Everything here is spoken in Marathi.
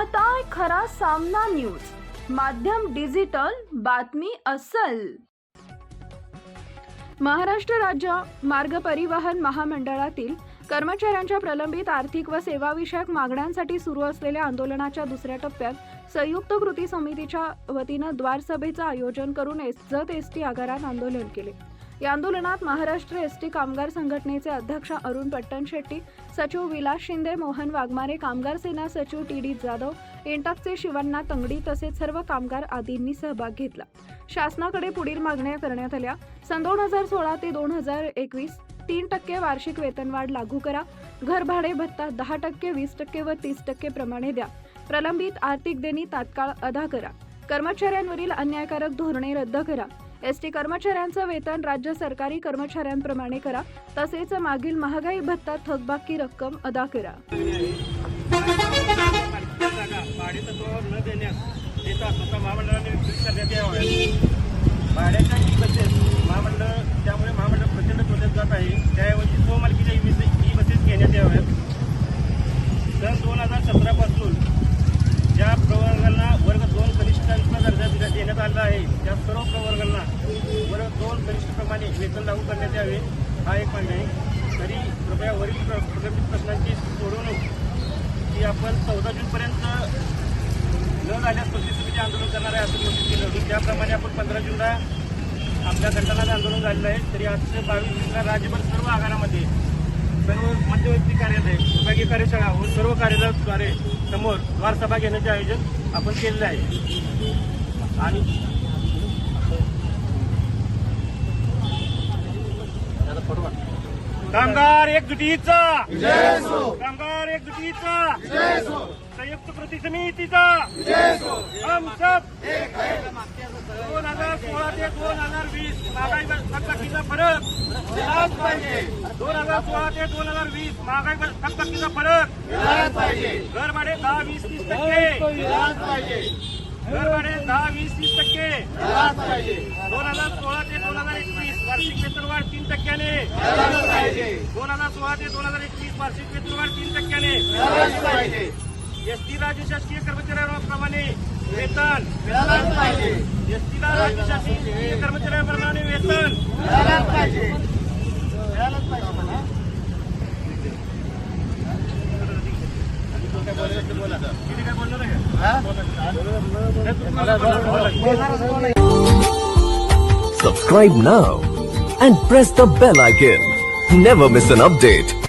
पाहताय खरा सामना न्यूज, माध्यम डिजिटल, बातमी अस्सल। महाराष्ट्र राज्य मार्ग परिवहन महामंडळातील कर्मचाऱ्यांच्या प्रलंबित आर्थिक व सेवाविषयक मागण्यांसाठी सुरू असलेल्या आंदोलनाच्या दुसऱ्या टप्प्यात संयुक्त कृती समितीच्या वतीनं द्वारसभेचं आयोजन करून जत एसटी आगारात आंदोलन केले। या आंदोलनात महाराष्ट्र एसटी कामगार संघटनेचे अध्यक्ष अरुण पट्टणशेट्टी, सचिव विलास शिंदे, मोहन वाघमारे, कामगार सेना सचिव टी.डी. जाधव, इंटकचे शिवण्णा तंगडी तसेच सर्व कामगार आदींनी सहभाग घेतला। शासनाकडे पुढील मागण्या करण्यात आल्या। सन 2016 ते 2021 3% वार्षिक वेतनवाढ लागू करा। घर भाडे भत्ता 10%, 20% व 30% प्रमाणे द्या। प्रलंबित आर्थिक देणी तात्काळ अदा करा। कर्मचाऱ्यांवरील अन्यायकारक धोरणे रद्द करा। एसटी कर्मचाऱ्यांचं वेतन राज्य सरकारी कर्मचाऱ्यांप्रमाणे करा। तसेच मागील महागाई भत्ता थकबाकी रक्कम अदा करा। भाड्याच्या बसेस महामंडळ त्यामुळे महामंडळ प्रचंड तोट्यात जात आहे। त्याऐवजी स्वमालकीच्या ई बसेस घेण्यात याव्यात। सन 2017 पासून ज्या प्रवर्गांना वर्ग 2 कनिष्ठांचा दर्जा देण्यात आला आहे त्या सर्व प्रवर्गांना वर्ग 2 कनिष्ठप्रमाणे वेतन लागू करण्यात यावे, हा एक मागणी आहे। तरी कृपया वरील प्रलंबित प्रश्नांची सोडवणूक की आपण 14 जूनपर्यंत न झाल्यास प्रतिष्ठितीचे आंदोलन करणार आहे असं घोषित केलं होतं। त्याप्रमाणे आपण 15 जूनला आपल्या घंटानाद आंदोलन झालेलं आहे। तरी आजच्या 22 जूनला राज्यभर सर्व आगारामध्ये सर्व मध्यवर्ती कार्यालय, विभागीय कार्यशाळा व सर्व कार्यालयाद्वारे समोर द्वारसभा घेण्याचे आयोजन आपण केलेलं आहे। आणि कामगार एकजुटीचा, कामगार एकजुटीचा, संयुक्त कृती समितीचा हम सब 2016 ते 2020 महागाई थकबाकीचा फरक दिलाच पाहिजे। 2016 ते 2020 महागाई थकबाकीचा फरक दिलाच पाहिजे। घर भाडे 10-20-30% दिलाच पाहिजे। घर भाडे 10-20-30% दिलाच पाहिजे। 2016 ते 2021 वार्षिक वेतनवाढ 3%ने दिलाच पाहिजे। 2016 ते 2021 वार्षिक वेतनवाढ 3%ने दिलाच पाहिजे। एसटी राज्य शासकीय कर्मचाऱ्यांप्रमाणे वेतन मिळालंच पाहिजे। एसटीला राज्य शासकीय कर्मचाऱ्यांप्रमाणे वेतन मिळालंच पाहिजे, मिळालंच पाहिजे। Subscribe now and press the bell icon. Never miss an update.